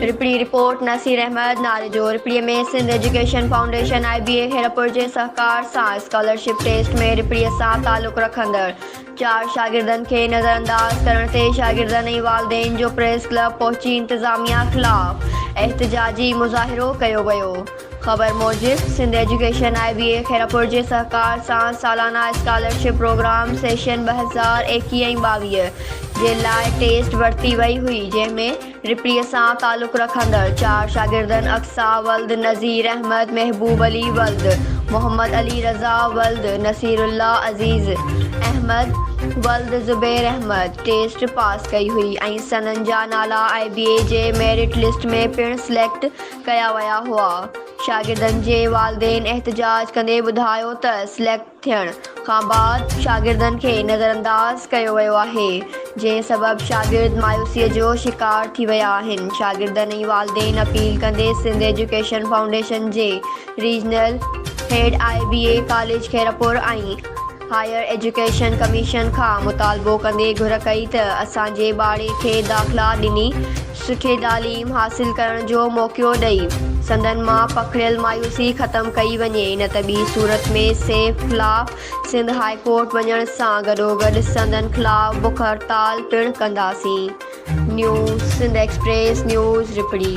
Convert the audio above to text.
रिपड़ी report Naseer Ahmad नाले जो रिपड़ीअ में Sindh education foundation IBA Khairpur जे सहकार सां स्कॉलरशिप टेस्ट में रिपड़ीअ सां तालुक़ रखंदड़ 4 शागिर्दनि खे नज़रअंदाज करण ते शागिर्दनि ऐं वालिदैन जो प्रेस क्लब पहुची इंतज़ामिया ख़िलाफ़ एहतिजाजी मुज़ाहिरो कयो वियो। ख़बर मूजिब सिंध एजुकेशन IBA खैरपुर जे सहकार सां सालाना स्कॉलरशिप प्रोग्राम सेशन 2021-22 जे लाइ टेस्ट वरिती वई हुई, जंहिंमें रिपड़ीअ सां तालुक़ रखंदड़ 4 शागिर्दनि अक्सा वल्द, नज़ीर अहमद, महबूब अली वल्द, मोहम्मद अली रज़ा वल्द, नसीरुल्लाह अज़ीज़ अहमद वल्द, ज़ुबैर अहमद टेस्ट पास कई हुई ऐं सनन जा नाला IBA जे मेरिट लिस्ट में पिणु सिलेक्ट कया विया हुआ। शागिर्दनि जे वालिदैन एहतिजाज कंदे ॿुधायो त सिलेक्ट थियण खां बाद शागिर्दनि खे नज़रअंदाज कयो वियो आहे, जंहिं सबबि शागिर्द मायूसीअ जो शिकार थी विया आहिनि। शागिर्दनि ऐं वालिदैन अपील कंदे सिंध एजुकेशन फाउंडेशन जे रीजनल हेड IBA कॉलेज खैरपुर ऐं हायर एजुकेशन कमीशन खां मुतालबो कंदे घुर कई त असांजे ॿारु खे दाख़िला ॾिनी सुठी तालीम हासिल करण जो मौक़ो ॾेई संदन मां पखिड़ियल मायूसी ख़तमु कई वञे, न त ॿी सूरत में सेफ ख़िलाफ़ सिंध हाई कोर्ट वञण सां गॾोगॾु संदन ख़िलाफ़ बुख हड़ताल पिणु कंदासीं। News Sindh express news रिपड़ी।